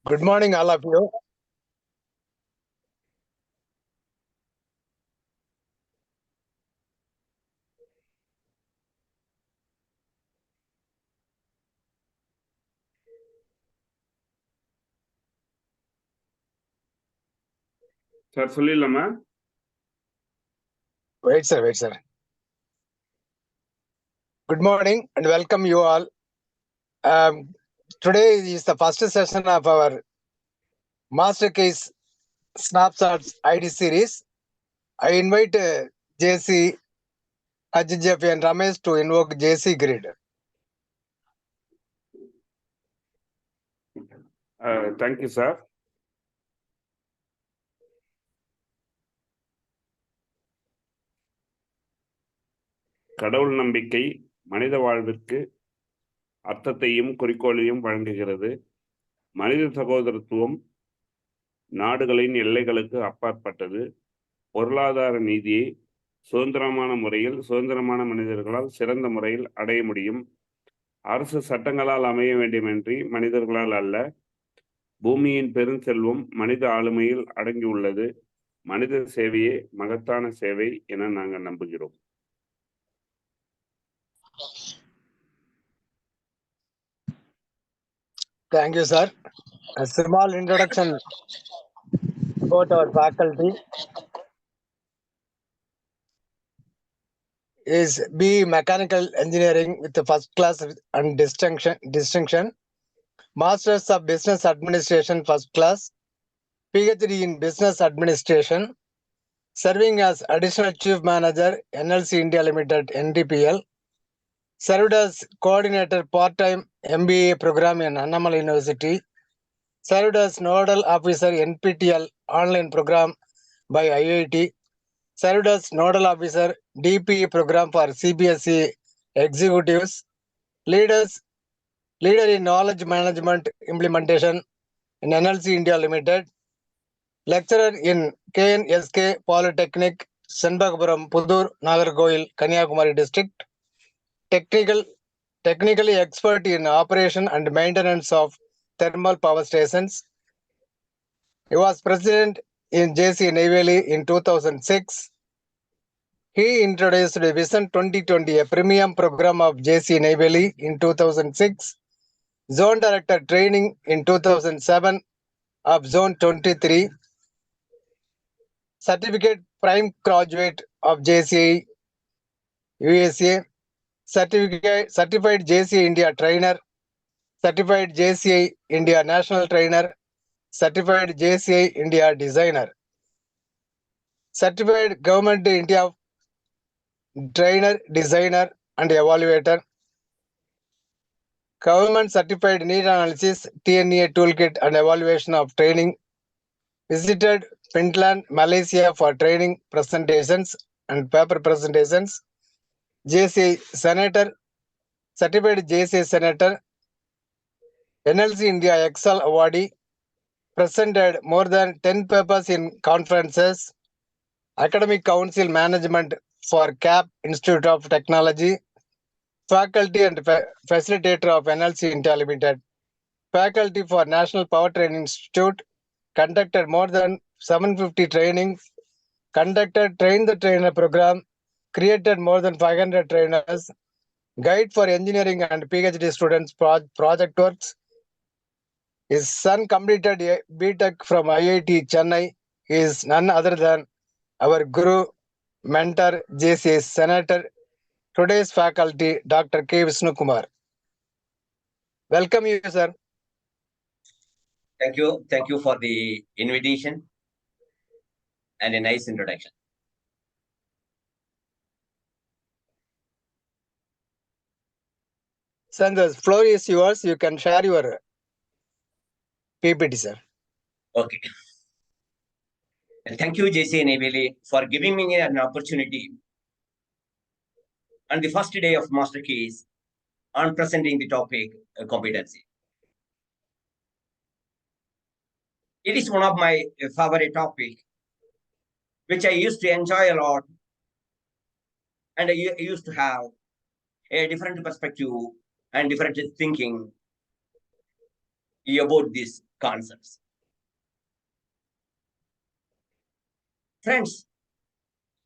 Good morning, all of you. Sir, சொல்லிடலாமா? Wait, sir. Good morning and welcome you all. Today is the first session of our Master Case Snapshots ID series. I invite JC, Ajijf and Ramesh to invoke JC Grid. Thank you, sir. கடவுள் நம்பிக்கை மனித வாழ்விற்கு அர்த்தத்தையும் குறிக்கோளையும் வழங்குகிறது. மனித சகோதரத்துவம் நாடுகளின் எல்லைகளுக்கு அப்பாற்பட்டது. பொருளாதார நீதியை சுதந்திரமான முறையில் சுதந்திரமான மனிதர்களால் சிறந்த முறையில் அடைய முடியும். அரசு சட்டங்களால் அமைய வேண்டுமென்றி மனிதர்களால் அல்ல. பூமியின் பெருஞ்செல்வம் மனித ஆளுமையில் அடங்கியுள்ளது. மனித சேவையே மகத்தான சேவை என நாங்கள் நம்புகிறோம். Thank you, sir. A small introduction about our faculty is B Mechanical Engineering with the first class and distinction, Masters of Business Administration first class, PhD in Business Administration, serving as Additional Chief Manager, NLC India Limited, NDPL, served as Coordinator Part-Time MBA program in Annamalai University, served as Nodal Officer NPTL online program by IIT, served as Nodal Officer DPE program for CBSE executives, leader in knowledge management implementation in NLC India Limited, lecturer in KNSK Polytechnic, Senbagapuram, Pudur, Nagarkoil, Kanyakumari district, technically expert in operation and maintenance of thermal power stations. He was president in JCI Neyveli in 2006. He introduced the Vision 2020, a premium program of JCI Neyveli in 2006, Zone Director Training in 2007 of Zone 23, Certificate Prime Graduate of JCI USA, Certified JCI India Trainer, Certified JCI India National Trainer, Certified JCI India Designer, Certified Government India Trainer, Designer and Evaluator, Government Certified Need Analysis, TNA Toolkit and Evaluation of Training, visited Finland, Malaysia for training presentations and paper presentations, JCI Senator, Certified JCI Senator, NLC India Excel Awardee, presented more than 10 papers in conferences, Academic Council Management for CAP Institute of Technology, faculty and facilitator of NLC India Limited, faculty for National Power Training Institute, conducted more than 750 trainings, conducted Train the Trainer program, created more than 500 trainers, guide for engineering and PhD students project works. His son completed a BTech from IIT Chennai. He is none other than our guru, mentor, JCI Senator, today's faculty, Dr. K. Vishnukumar. Welcome you, sir. Thank you. Thank you for the invitation and a nice introduction. Sir, the floor is yours. You can share your PPT, sir. Okay. And thank you, JCI Neyveli, for giving me an opportunity on the first day of Master Case on presenting the topic competency. It is one of my favorite topic, which I used to enjoy a lot, and I used to have a different perspective and different thinking about this concepts. Friends,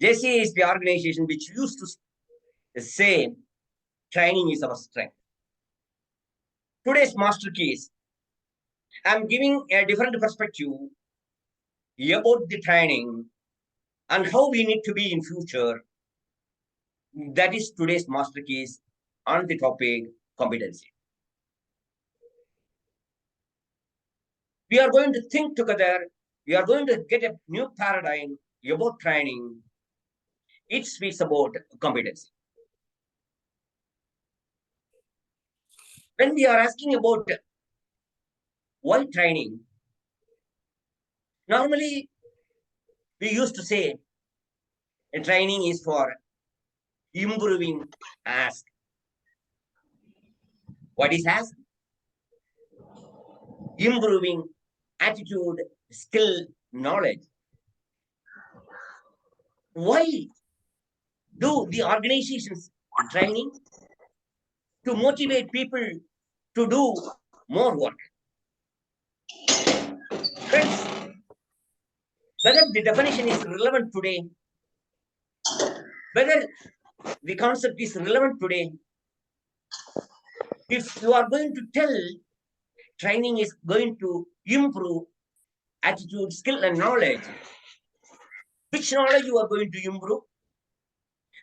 JCI is the organization which used to say training is our strength. Today's master keys, I'm giving a different perspective about the training and how we need to be in future. That is today's master keys on the topic competency. We are going to think together. We are going to get a new paradigm about training. It speaks about competency. When we are asking about why training, normally we used to say training is for improving ask. What is ask? Improving attitude, skill, knowledge. Why do the organizations training? To motivate people to do more work. Friends, whether the definition is relevant today, whether the concept is relevant today, if you are going to tell training is going to improve attitude, skill, and knowledge, which knowledge you are going to improve,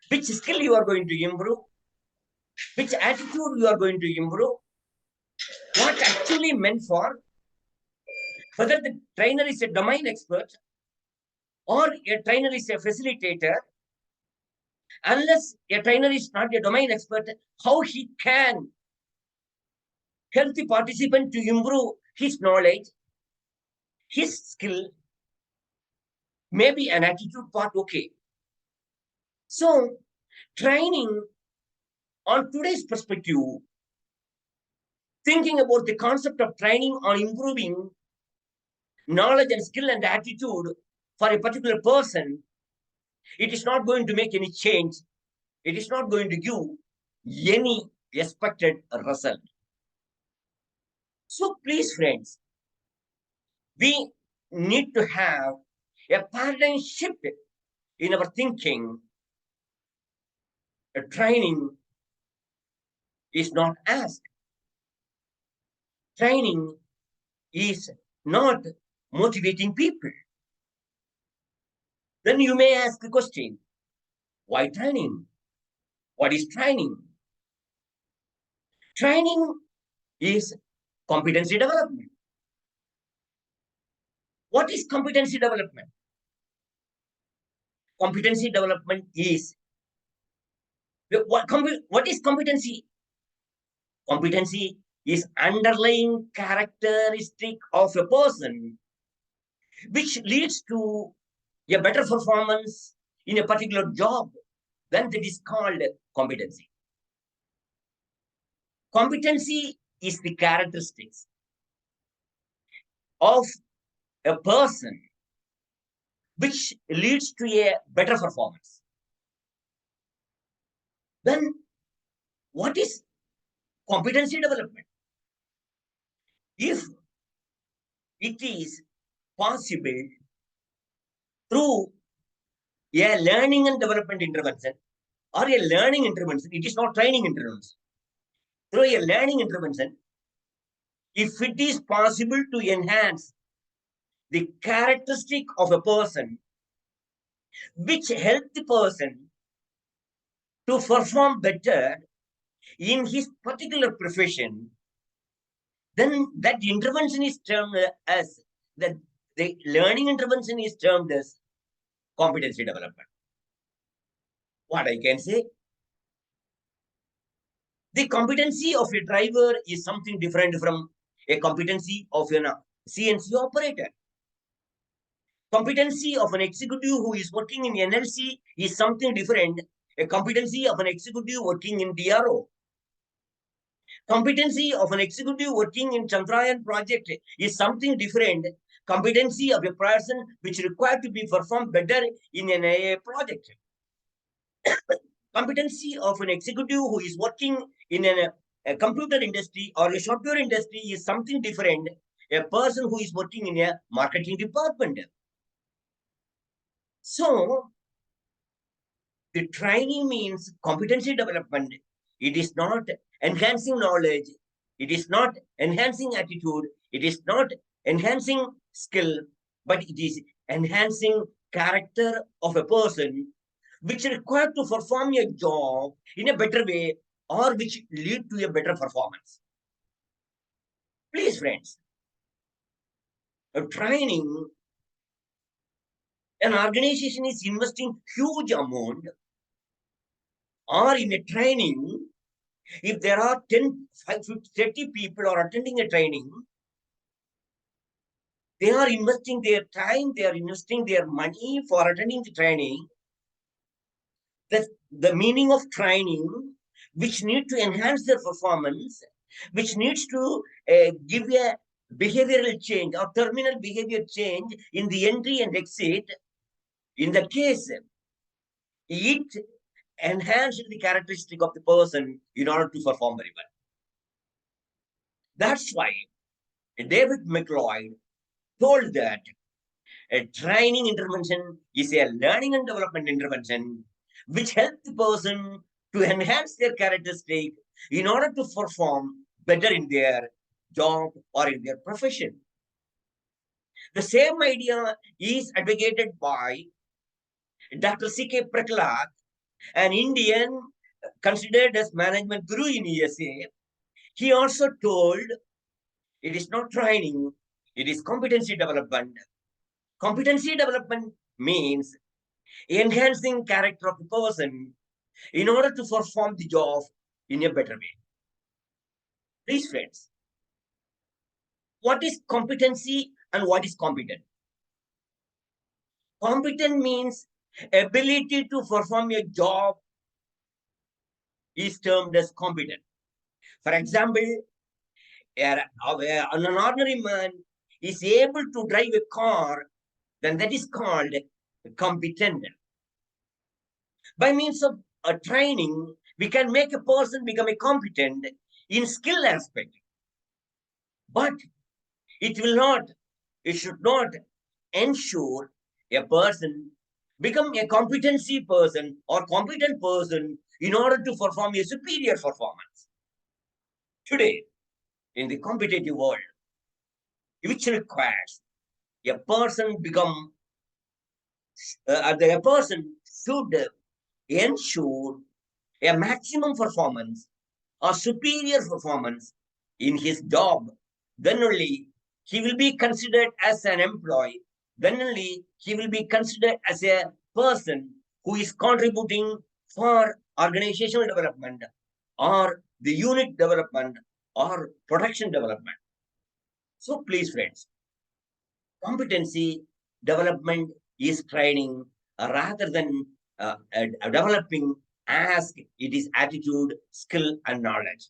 which skill you are going to improve, which attitude you are going to improve, what actually meant for, whether the trainer is a domain expert or a trainer is a facilitator. Unless a trainer is not a domain expert, how he can help the participant to improve his knowledge, his skill, maybe an attitude part, okay. So, training on today's perspective, thinking about the concept of training on improving knowledge and skill and attitude for a particular person, it is not going to make any change. It is not going to give any expected result. So please, friends, we need to have a paradigm shift in our thinking. A training is not asked. Training is not motivating people. Then you may ask the question, why training? What is training? Training is competency development. What is competency development? Competency development is, what is competency? Competency is underlying characteristic of a person which leads to a better performance in a particular job. Then that is called competency. Competency is the characteristics of a person which leads to a better performance. Then what is competency development? If it is possible through a learning and development intervention or a learning intervention, it is not training intervention. Through a learning intervention, if it is possible to enhance the characteristic of a person which help the person to perform better in his particular profession, then that intervention is termed as, the learning intervention is termed as competency development. What I can say? The competency of a driver is something different from a competency of a CNC operator. Competency of an executive who is working in NLC is something different. A competency of an executive working in DRO. Competency of an executive working in Chandrayaan project is something different. Competency of a person which required to be performed better in an AA project. Competency of an executive who is working in a computer industry or a software industry is something different. a person who is working in a marketing department. So, the training means competency development. It is not enhancing knowledge. It is not enhancing attitude. It is not enhancing skill, but it is enhancing character of a person, which required to perform a job in a better way or which lead to a better performance. Please, friends, a training, an organization is investing huge amount or in a training. If there are 10, 5, 50, 30 people are attending a training, they are investing their time, they are investing their money for attending the training. The meaning of training, which need to enhance their performance, which needs to give a behavioral change or terminal behavior change in the entry and exit. In that case, it enhanced the characteristic of the person in order to perform very well. That's why David McLeod told that a training intervention is a learning and development intervention which helps the person to enhance their characteristic in order to perform better in their job or in their profession. The same idea is advocated by Dr. C.K. Prahlad, an Indian considered as management guru in USA. He also told it is not training, it is competency development. Competency development means enhancing character of the person in order to perform the job in a better way. Please, friends, what is competency and what is competent? Competent means ability to perform a job is termed as competent. For example, an ordinary man is able to drive a car, then that is called competent. By means of a training, we can make a person become a competent in skill aspect. But it should not ensure a person become a competency person or competent person in order to perform a superior performance. Today, in the competitive world, which requires a person become, a person should ensure a maximum performance or superior performance in his job, then only he will be considered as an employee, then only he will be considered as a person who is contributing for organizational development or the unit development or production development. So please, friends, competency development is training rather than developing as it is attitude, skill, and knowledge.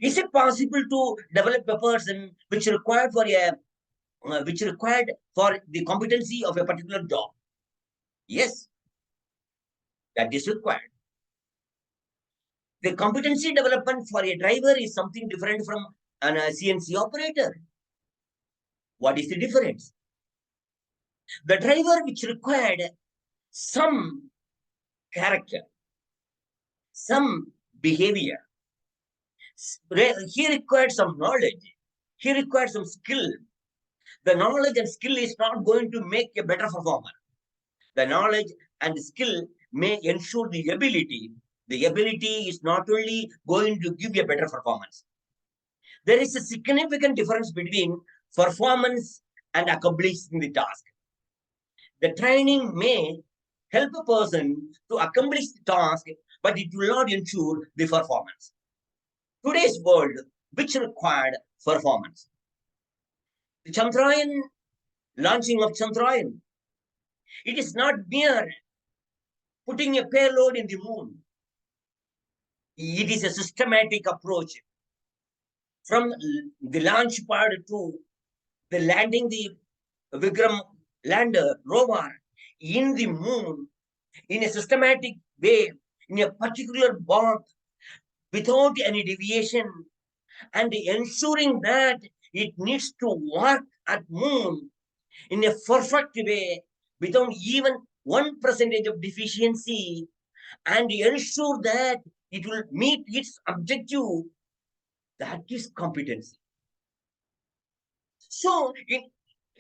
Is it possible to develop a person which required for the competency of a particular job? Yes, that is required. The competency development for a driver is something different from a CNC operator. What is the difference? The driver which required some character, some behavior, he required some knowledge, he required some skill. The knowledge and skill is not going to make a better performer. The knowledge and skill may ensure the ability. The ability is not only going to give a better performance. There is a significant difference between performance and accomplishing the task. The training may help a person to accomplish the task, but it will not ensure the performance. Today's world, which required performance. The Chandrayaan, launching of Chandrayaan, it is not mere putting a payload in the moon. It is a systematic approach from the launch pad to the landing the Vikram lander rover in the moon in a systematic way, in a particular path, without any deviation, and ensuring that it needs to work at moon in a perfect way without even 1% of deficiency and ensure that it will meet its objective. That is competency. So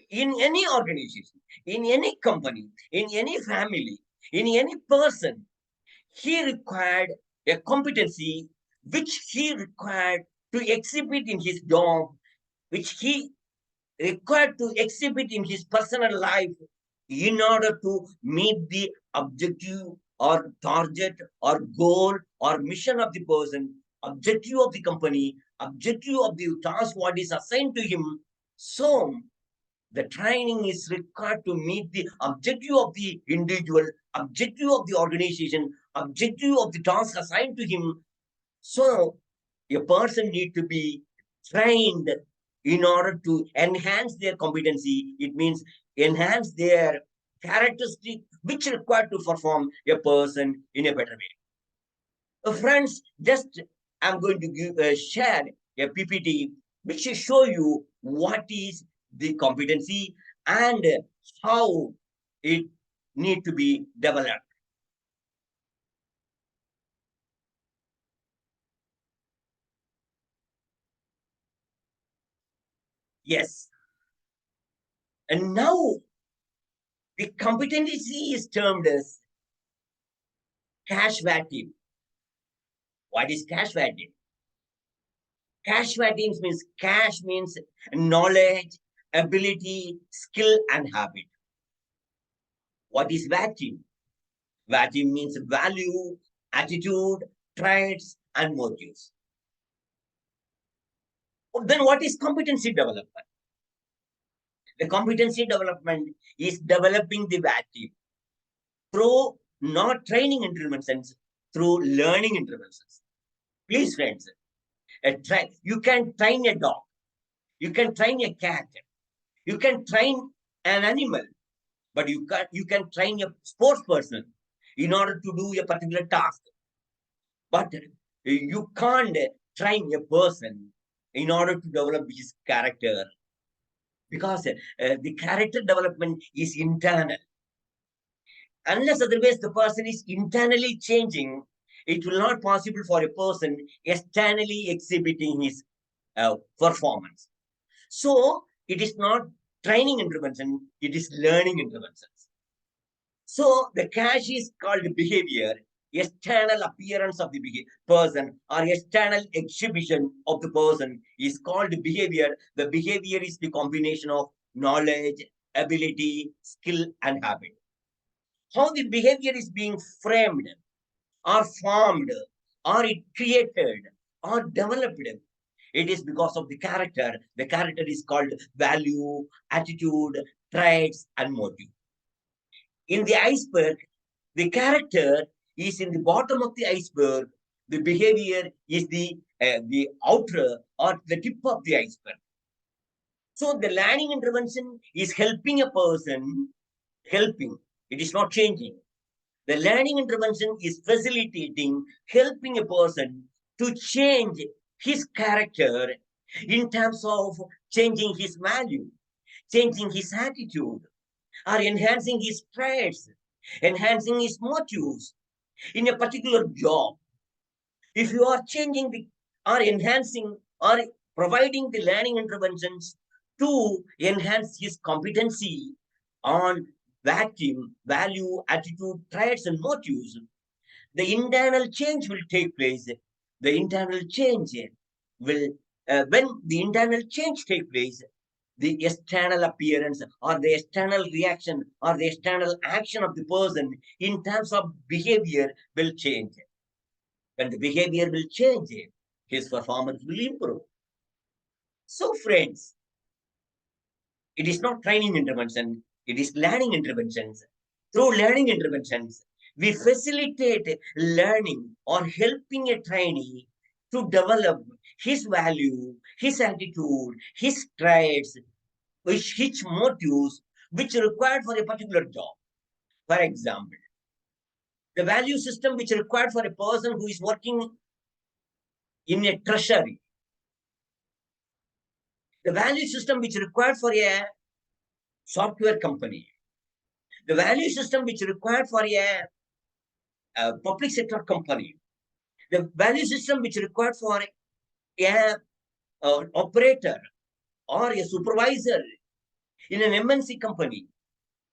in any organization, in any company, in any family, in any person, he required a competency which he required to exhibit in his job, which he required to exhibit in his personal life in order to meet the objective or target or goal or mission of the person, objective of the company, objective of the task what is assigned to him. So the training is required to meet the objective of the individual, objective of the organization, objective of the task assigned to him. So a person need to be trained in order to enhance their competency. It means enhance their characteristic which required to perform a person in a better way. Friends, just I'm going to share a PPT which will show you what is the competency and how it need to be developed. Yes. And now the competency is termed as cash value. What is cash value? Cash value means cash means knowledge, ability, skill, and habit. What is value? Value means value, attitude, traits, and motives. Then what is competency development? The competency development is developing the value through not training interventions, through learning interventions. Please, friends, you can train a dog, you can train a cat, you can train an animal, but you can train a sports person in order to do a particular task. But you can't train a person in order to develop his character, because the character development is internal. Unless otherwise the person is internally changing, it will not possible for a person externally exhibiting his performance. So it is not training intervention, it is learning interventions. So the cash is called behavior, external appearance of the person or external exhibition of the person is called behavior. The behavior is the combination of knowledge, ability, skill, and habit. How the behavior is being framed or formed or it created or developed, it is because of the character. The character is called value, attitude, traits, and motive. In the iceberg, the character is in the bottom of the iceberg. The behavior is the outer or the tip of the iceberg. So the learning intervention is helping a person, helping. It is not changing. The learning intervention is facilitating, helping a person to change his character in terms of changing his value, changing his attitude, or enhancing his traits, enhancing his motives in a particular job. If you are changing the or enhancing or providing the learning interventions to enhance his competency on vacuum, value, attitude, traits, and motives, the internal change will take place. The internal change will, when the internal change takes place, the external appearance or the external reaction or the external action of the person in terms of behavior will change. When the behavior will change, his performance will improve. So, friends, it is not training intervention, it is learning interventions. Through learning interventions, we facilitate learning or helping a trainee to develop his value, his attitude, his traits, his motives, which are required for a particular job. For example, the value system which is required for a person who is working in a treasury. The value system which is required for a software company, the value system which is required for a public sector company, the value system which is required for a operator or a supervisor in an MNC company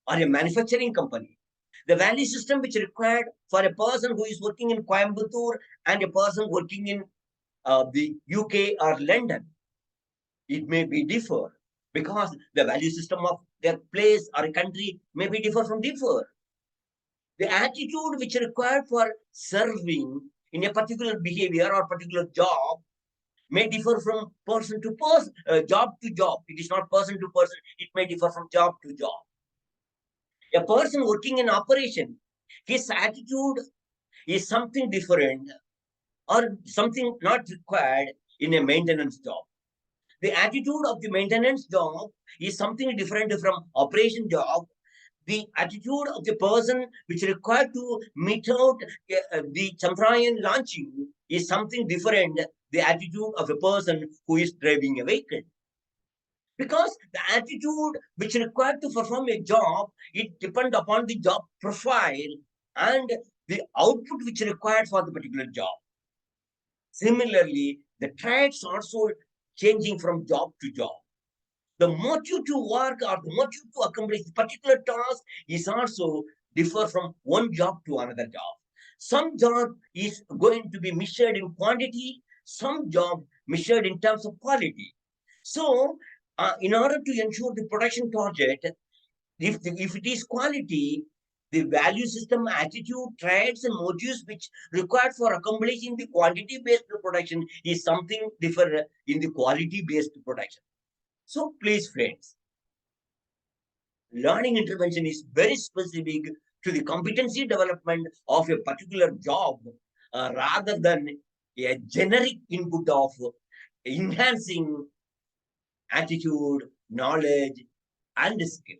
or a manufacturing company, the value system which is required for a person who is working in Coimbatore and a person working in the UK or London, it may be differ because the value system of their place or a country may be differ from differ. The attitude which is required for serving in a particular behavior or particular job may differ from person to person, job to job. It is not person to person. It may differ from job to job. A person working in operation, his attitude is something different or something not required in a maintenance job. The attitude of the maintenance job is something different from operation job. The attitude of the person which is required to meet out the Chandrayaan launching is something different. The attitude of a person who is driving a vehicle. Because the attitude which is required to perform a job, it depends upon the job profile and the output which is required for the particular job. Similarly, the traits also changing from job to job. The motive to work or the motive to accomplish a particular task is also differ from one job to another job. Some job is going to be measured in quantity, some job measured in terms of quality. So, in order to ensure the production target, if it is quality, the value system, attitude, traits, and motives which required for accomplishing the quantity-based production is something different in the quality-based production. So please, friends, learning intervention is very specific to the competency development of a particular job rather than a generic input of enhancing attitude, knowledge, and skill.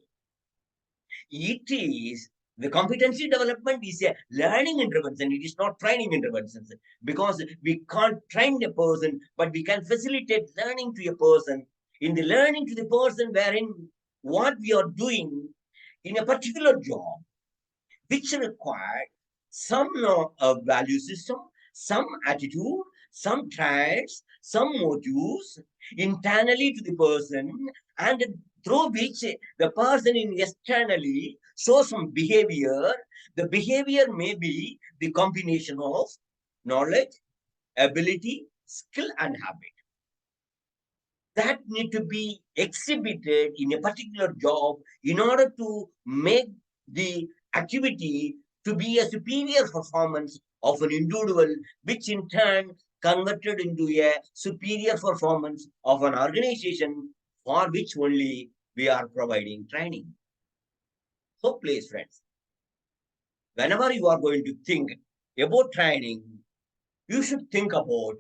It is the competency development is a learning intervention. It is not training intervention because we can't train a person, but we can facilitate learning to a person. In the learning to the person, wherein what we are doing in a particular job, which required some value system, some attitude, some traits, some motives internally to the person, and through which the person in externally shows some behavior. The behavior may be the combination of knowledge, ability, skill, and habit that need to be exhibited in a particular job in order to make the activity to be a superior performance of an individual, which in turn converted into a superior performance of an organization for which only we are providing training. So please, friends, whenever you are going to think about training, you should think about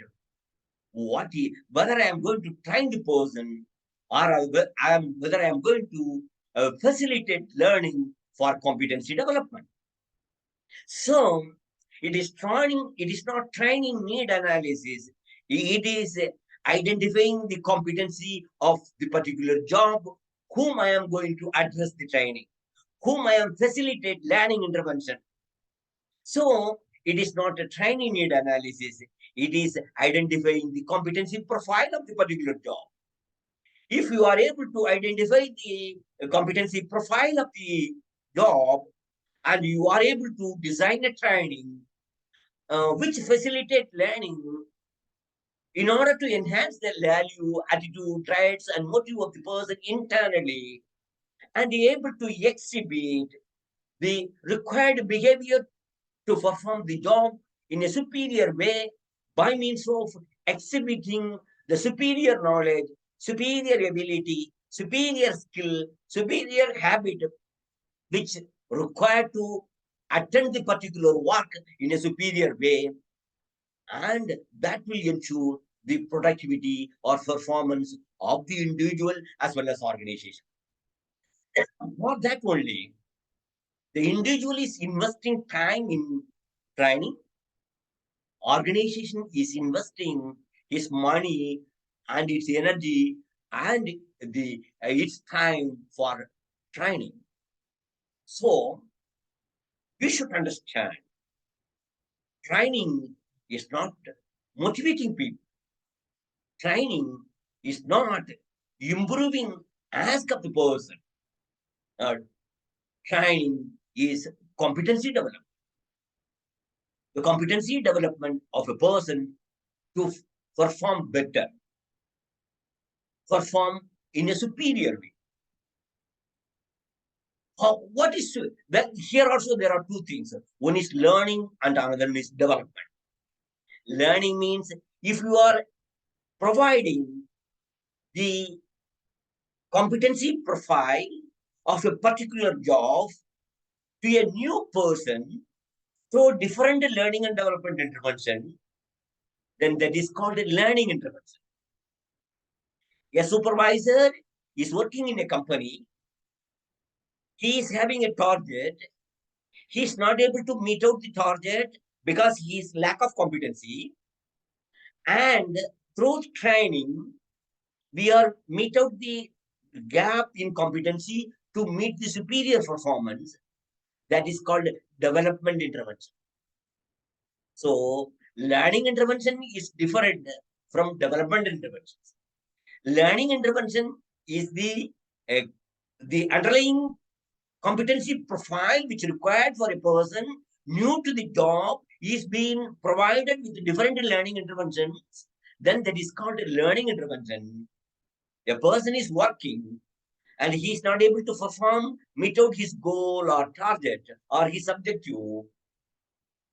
whether I am going to train the person or whether I am going to facilitate learning for competency development. So it is not training need analysis. It is identifying the competency of the particular job, whom I am going to address the training, whom I am facilitate learning intervention. So it is not a training need analysis. It is identifying the competency profile of the particular job. If you are able to identify the competency profile of the job and you are able to design a training which facilitate learning in order to enhance the value, attitude, traits, and motive of the person internally, and be able to exhibit the required behavior to perform the job in a superior way by means of exhibiting the superior knowledge, superior ability, superior skill, superior habit, which required to attend the particular work in a superior way, and that will ensure the productivity or performance of the individual as well as organization. Not that only, the individual is investing time in training, organization is investing his money and its energy and it's time for training. So we should understand training is not motivating people. Training is not improving ask of the person. Training is competency development. The competency development of a person to perform better, perform in a superior way. What is that? Here also there are two things. One is learning and another is development. Learning means if you are providing the competency profile of a particular job to a new person through different learning and development intervention, then that is called a learning intervention. A supervisor is working in a company. He is having a target. He is not able to meet out the target because he is lack of competency. And through training, we are meet out the gap in competency to meet the superior performance. That is called development intervention. So learning intervention is different from development interventions. Learning intervention is the underlying competency profile which is required for a person new to the job is being provided with different learning interventions. Then that is called a learning intervention. A person is working and he is not able to perform, meet out his goal or target or his objective.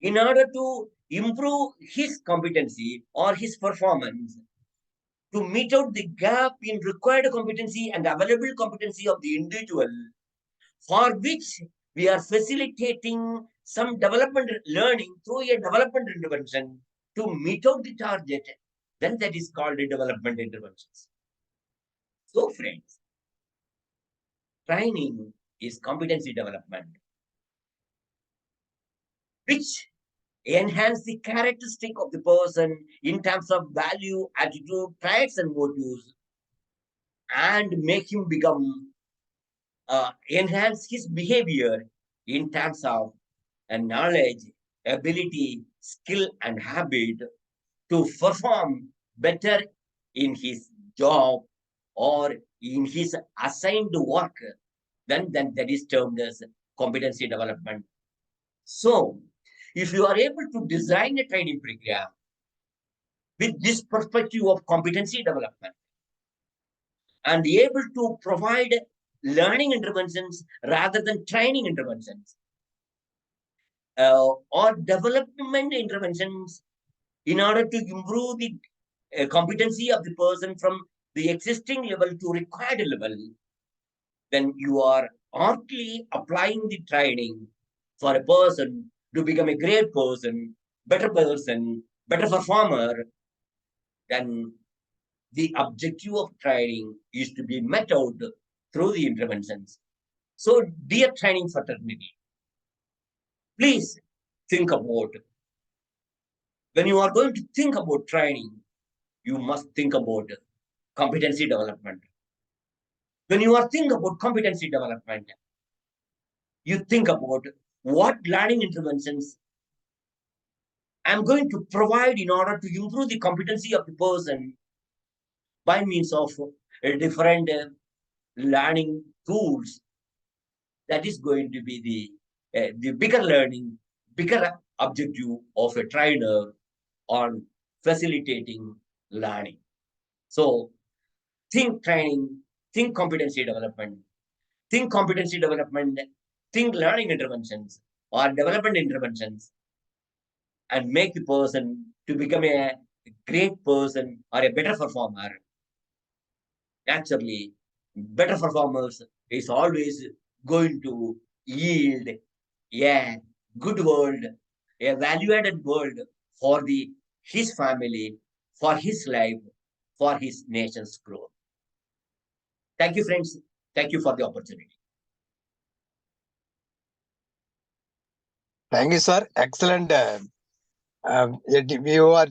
In order to improve his competency or his performance, to meet out the gap in required competency and available competency of the individual, for which we are facilitating some development learning through a development intervention to meet out the target, then that is called a development interventions. So friends, training is competency development, which enhance the characteristic of the person in terms of value, attitude, traits, and motives, and make him become, enhance his behavior in terms of knowledge, ability, skill, and habit to perform better in his job or in his assigned work. Then that is termed as competency development. So, if you are able to design a training program with this perspective of competency development and able to provide learning interventions rather than training interventions, or development interventions in order to improve the competency of the person from the existing level to required level, then you are artfully applying the training for a person to become a great person, better performer. Then the objective of training is to be met out through the interventions. So, dear training fraternity, please think about, when you are going to think about training, you must think about competency development. When you are thinking about competency development, you think about what learning interventions I'm going to provide in order to improve the competency of the person by means of different learning tools. That is going to be the bigger learning, bigger objective of a trainer on facilitating learning. So think training, think competency development, think learning interventions or development interventions, and make the person to become a great person or a better performer. Naturally, better performers is always going to yield a good world, a value-added world for his family, for his life, for his nation's growth. Thank you, friends. Thank you for the opportunity. Thank you, sir. Excellent. You are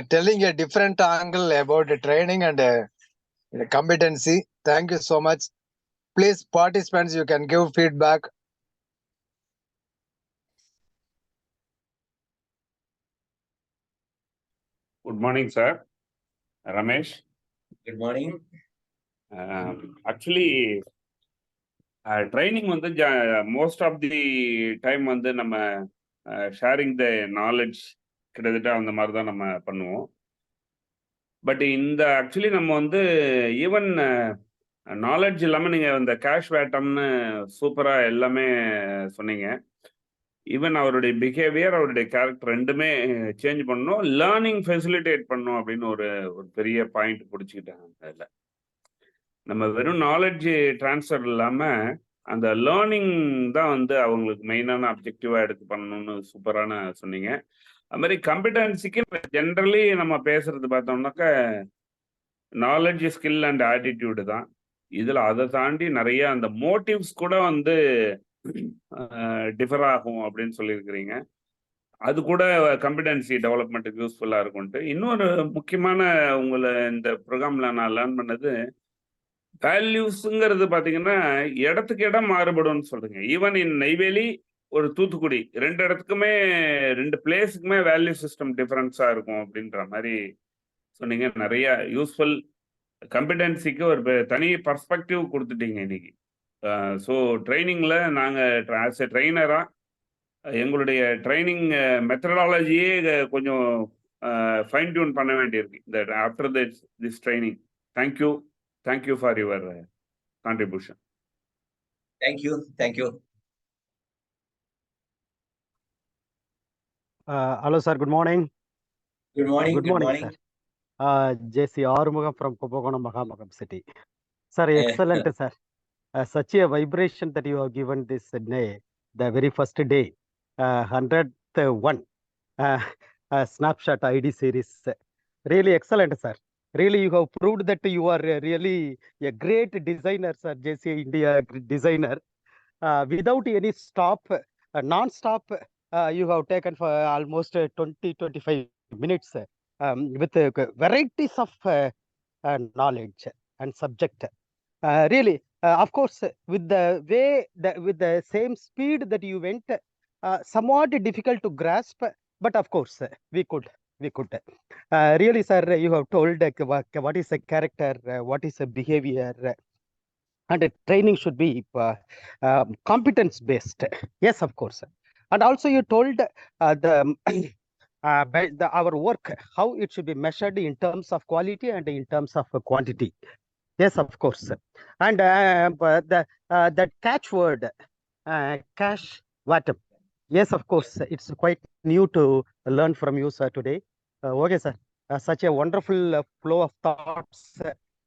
telling a different angle about the training and the competency. Thank you so much. Please, participants, you can give feedback. Good morning, sir. Ramesh. Good morning. Actually, training வந்து most of the time வந்து நம்ம sharing the knowledge கிட்டத்தட்ட அந்த மாதிரி தான் நம்ம பண்ணுவோம். But இந்த ஆக்சுவலி நம்ம வந்து ஈவன் நாலேஜ் இல்லாமல் நீங்கள் இந்த கேஷ் வேட்டம்னு சூப்பராக எல்லாமே சொன்னீங்க. ஈவன் அவருடைய பிஹேவியர், அவருடைய கேரக்டர் ரெண்டுமே சேஞ்ச் பண்ணணும், லேர்னிங் ஃபெசிலிட்டேட் பண்ணணும் அப்படின்னு ஒரு பெரிய பாயிண்ட் பிடிச்சிக்கிட்டாங்க. அதில் நம்ம வெறும் நாலேஜ் ட்ரான்ஸ்ஃபர் இல்லாமல் அந்த லேர்னிங் தான் வந்து அவங்களுக்கு மெயினான அப்ஜெக்டிவாக எடுத்து பண்ணணும்னு சூப்பரான சொன்னீங்க. அது மாதிரி கம்பிடன்சிக்கு ஜென்ரலி நம்ம பேசுறது பார்த்தோம்னாக்க நாலேஜ், ஸ்கில் அண்ட் ஆட்டிடியூடு தான். இதில் அதை தாண்டி நிறைய அந்த மோட்டிவ்ஸ் கூட வந்து டிஃபர் ஆகும் அப்படின்னு சொல்லியிருக்கிறீங்க. அது கூட கம்பிடன்சி டெவலப்மெண்ட்டுக்கு யூஸ்ஃபுல்லாக இருக்கும்ட்டு. இன்னொரு முக்கியமான உங்களை இந்த ப்ரோக்ராமில் நான் லேர்ன் பண்ணது, வேல்யூஸுங்கிறது பார்த்தீங்கன்னா இடத்துக்கு இடம் மாறுபடும்னு சொல்றீங்க. ஈவன் இன் நெய்வேலி ஒரு தூத்துக்குடி 2 இடத்துக்குமே 2 பிளேஸுக்குமே வேல்யூ சிஸ்டம் டிஃபரன்ஸாக இருக்கும் அப்படின்ற மாதிரி சொன்னீங்க. நிறைய யூஸ்ஃபுல் கம்பிடன்சிக்கு ஒரு தனி பர்ஸ்பெக்டிவ் கொடுத்துட்டீங்க இன்னைக்கு. ஸோ ட்ரைனிங்கில் நாங்கள் ஆஸ் எ ட்ரெயினராக எங்களுடைய ட்ரைனிங் மெத்தடாலஜியே கொஞ்சம் ஃபைன் டியூன் பண்ண வேண்டியிருக்கு இந்த after this training. Thank you for your contribution. Thank you. Hello, sir. Good morning. Good morning, sir. JCI from Kumbakonam, Mahamagam City. Sir, excellent, sir. Such a vibration that you have given this day, the very first day, 101 Snapshot ID series. Really excellent, sir. Really, you have proved that you are really a great designer, sir, JCI India designer. Without any stop, non-stop, you have taken for almost 20-25 minutes with varieties of knowledge and subject. Really, of course, with the way with the same speed that you went, somewhat difficult to grasp, but of course we could. Really, sir, you have told what is a character, what is a behavior, and training should be competence based. Yes, of course. And also you told our work, how it should be measured in terms of quality and in terms of quantity. Yes, of course. And that catchword, cash vatum. Yes, of course. It's quite new to learn from you, sir, today. Okay, sir. Such a wonderful flow of thoughts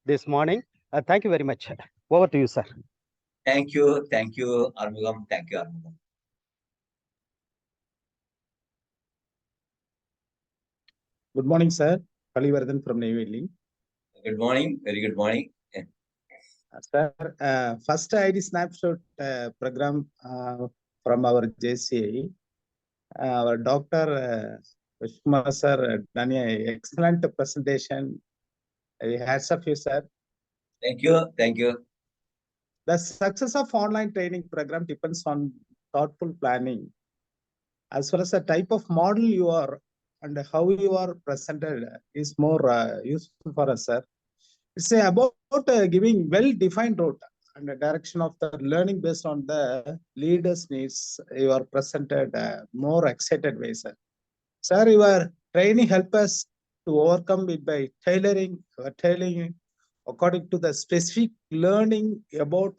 this morning. Thank you very much. Over to you, sir. Thank you, Armugam. Thank you, Armugam. Good morning, sir. Kalivardhan from Neyveli. Good morning. Very good morning. Sir, first ID Snapshot program from our JCI. Our Dr. Vishnukumar sir done an excellent presentation. Hats off you, sir. Thank you. The success of online training program depends on thoughtful planning, as well as the type of model you are and how you are presented is more useful for us, sir. It's about giving well-defined route and the direction of the learning based on the leader's needs. You are presented more excited way, sir. Sir, your training help us to overcome it by tailoring according to the specific learning about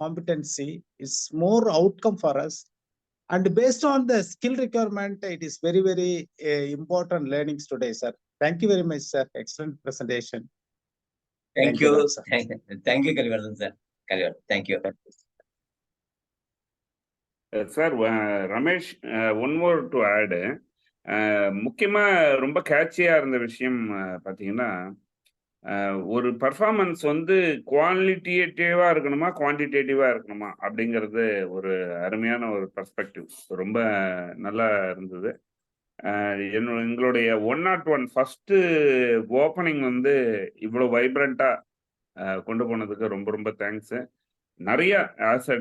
competency is more outcome for us. And based on the skill requirement, it is very, very important learnings today, sir. Thank you very much, sir. Excellent presentation. Thank you, Kalivardhan, sir. Thank you. Sir, Ramesh, one more to add. முக்கியமாக ரொம்ப கேட்சியாக இருந்த விஷயம் பார்த்தீங்கன்னா, ஒரு performance வந்து குவாலிட்டேட்டிவாக இருக்கணுமா குவான்டிடேட்டிவாக இருக்கணுமா அப்படிங்கிறது ஒரு அருமையான ஒரு பர்ஸ்பெக்டிவ். ரொம்ப நல்லா இருந்தது. எங்களுடைய 101 ஃபஸ்ட்டு ஓப்பனிங் வந்து இவ்வளோ வைப்ரண்ட்டாக கொண்டு போனதுக்கு ரொம்ப ரொம்ப தேங்க்ஸு. நிறைய ஆஸ் அ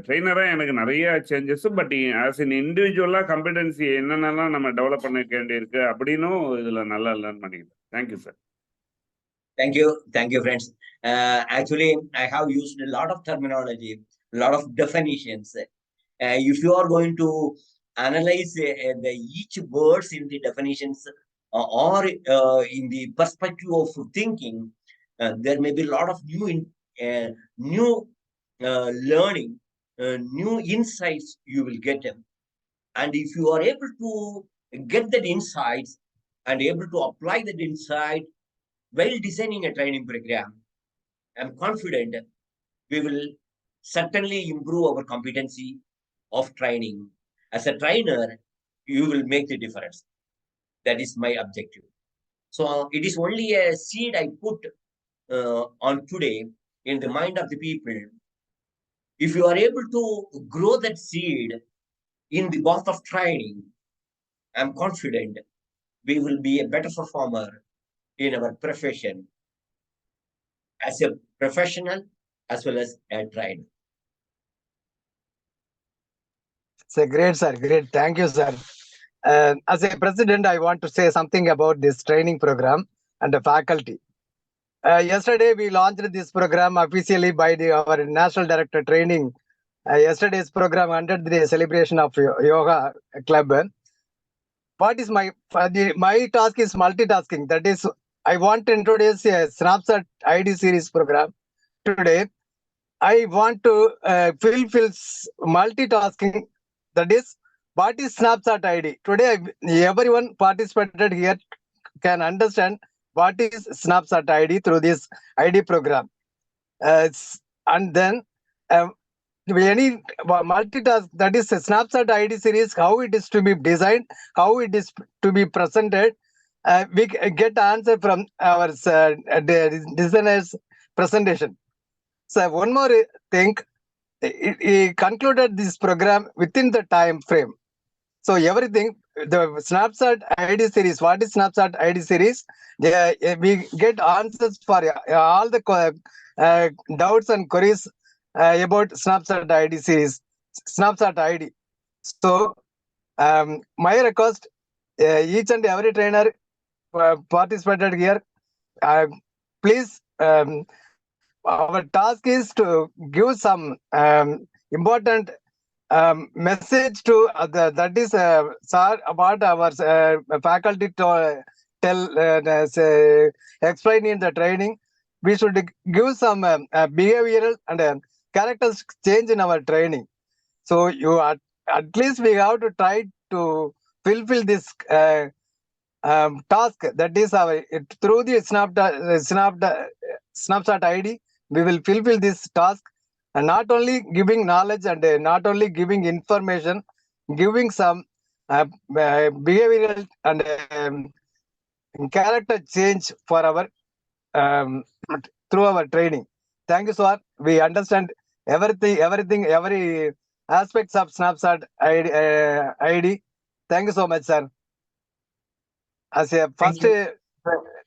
ட்ரெயினராக எனக்கு நிறைய சேஞ்சஸ், பட் ஆஸ் இன் இண்டிவிஜுவலாக கம்பெட்டன்சி என்னென்னலாம் நம்ம டெவலப் பண்ண வேண்டியிருக்கு அப்படின்னும் இதில் நல்லா லேர்ன் பண்ணிக்கிட்டேன். Thank you sir. Thank you, friends. Actually, I have used a lot of terminology, a lot of definitions. If you are going to analyze each words in the definitions or in the perspective of thinking, there may be a lot of new learning, new insights you will get them. And if you are able to get that insights and able to apply that insight while designing a training program, I'm confident we will certainly improve our competency of training. As a trainer, you will make the difference. That is my objective. So it is only a seed I put on today in the mind of the people. If you are able to grow that seed in the path of training, I'm confident we will be a better performer in our profession as a professional as well as a trainer. So great, sir. Great. Thank you, sir. As a president, I want to say something about this training program and the faculty. Yesterday, we launched this program officially by our National Director Training. Yesterday's program under the celebration of Yoga Club. What is my task is multitasking. That is, I want to introduce a Snapshot ID series program today. I want to fulfill multitasking. That is, what is Snapshot ID? Today, everyone participated here can understand what is Snapshot ID through this ID program. And then any multitask, that is a Snapshot ID series, how it is to be designed, how it is to be presented. We get answer from our designers presentation. So one more thing, he concluded this program within the time frame. So everything, the Snapshot ID series, what is Snapshot ID series? We get answers for all the doubts and queries about Snapshot ID series, Snapshot ID. So my request, each and every trainer participated here, please, our task is to give some important message to that is sir about our faculty to tell explain in the training. We should give some behavioral and characters change in our training. So you at least we have to try to fulfill this task. That is our through the Snapshot ID. We will fulfill this task. And not only giving knowledge and not only giving information, giving some behavioral and character change for our through our training. Thank you, sir. We understand every aspects of Snapshot ID. Thank you so much, sir. As a first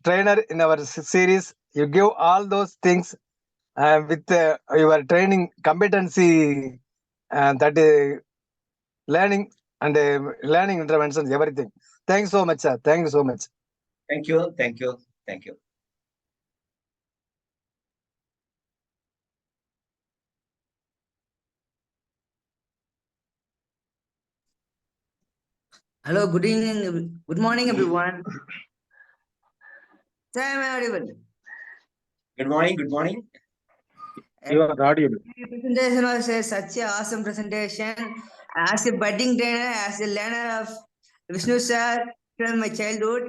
trainer in our series, you give all those things with your training competency that learning and learning interventions, everything. Thanks so much, sir. Thank you so much. Thank you. Thank you. Thank you. Hello, good evening, good morning, everyone. Sir, am I audible? Good morning. Good morning. You are audible. The presentation was such an awesome presentation. As a budding trainer, as a learner of Vishnu sir from my childhood,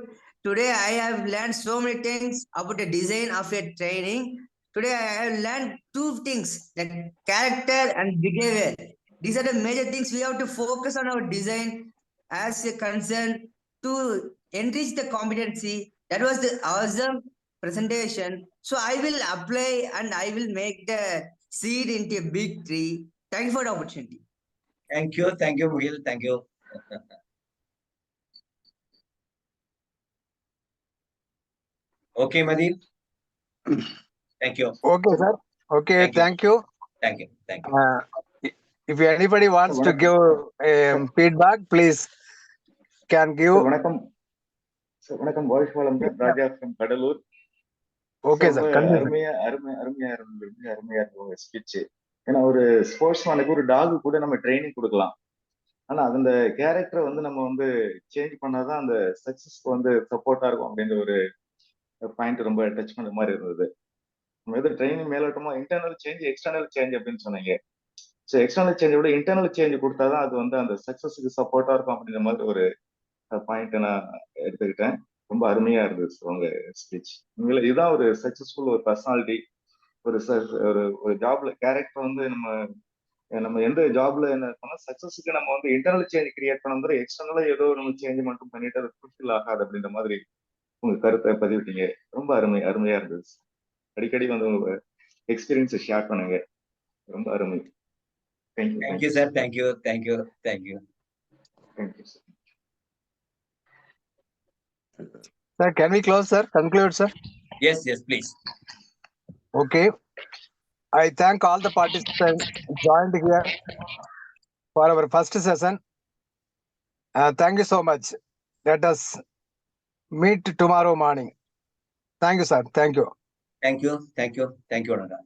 today I have learned so many things about the design of a training. Today I have learned two things, like character and behavior. These are the major things we have to focus on our design as a concern to enrich the competency. That was the awesome presentation. So I will apply and I will make the seed into a big tree. Thank you for the opportunity. Thank you. Thank you, Mughil. Thank you. Okay, Madhi. Thank you. Okay, sir. Okay, Thank you. thank you. Thank you. If anybody wants to give feedback, please can give. Sir வணக்கம் sir வணக்கம் வாழ்க வளமுடன் ராஜா from Cuddalore Okay, sir. ரொம்ப Continue. அருமையா இருந்தது உங்க speech. ஏன்னா ஒரு ஸ்போர்ட்ஸ் மேனுக்கு ஒரு டாக் கூட நம்ம ட்ரைனிங் கொடுக்கலாம். ஆனா அந்த கேரக்டரை வந்து நம்ம வந்து சேஞ்ச் பண்ணாதான் அந்த சக்சஸ்க்கு வந்து சப்போர்ட்டா இருக்கும் அப்படின்ற ஒரு பாயிண்ட் ரொம்ப டச் பண்ண மாதிரி இருந்தது. நம்ம எது ட்ரைனிங் மேலோட்டமா இன்டர்னல் சேஞ்ச் எக்ஸ்டர்னல் சேஞ்ச் அப்படின்னு சொன்னீங்க. ஸோ எக்ஸ்டர்னல் சேஞ்சை விட இன்டர்னல் சேஞ்ச் கொடுத்தாதான் அது வந்து அந்த சக்சஸுக்கு சப்போர்ட்டா இருக்கும் அப்படின்ற மாதிரி ஒரு பாயிண்ட் நான் எடுத்துக்கிட்டேன். ரொம்ப அருமையா இருந்துச்சு உங்க ஸ்பீச். உண்மையில இதுதான் ஒரு சக்சஸ்ஃபுல் ஒரு பர்சனாலிட்டி. ஒரு ஒரு ஜாப்ல கேரக்டர் வந்து நம்ம எந்த ஜாப்ல என்ன பண்ணா சக்சஸுக்கு நம்ம வந்து இன்டர்னல் சேஞ்ச் கிரியேட் பண்ண எக்ஸ்டர்னலா ஏதோ நம்ம சேஞ்ச் மட்டும் பண்ணிட்டு அது ஃபுல்ஃபில் ஆகாது அப்படின்ற மாதிரி உங்க கருத்தை பதிவிட்டீங்க. ரொம்ப அருமையா இருந்துச்சு. அடிக்கடி வந்து உங்க எக்ஸ்பீரியன்ஸை ஷேர் பண்ணுங்க. ரொம்ப அருமை. Thank you. Thank you, sir. Thank you. Thank you sir. Sir, can we close, sir? Conclude, sir. Yes, please. Okay. I thank all the participants joined here for our first session. Thank you so much. Let us meet tomorrow morning. Thank you, sir. Thank you. Thank you. Thank you, Ananda.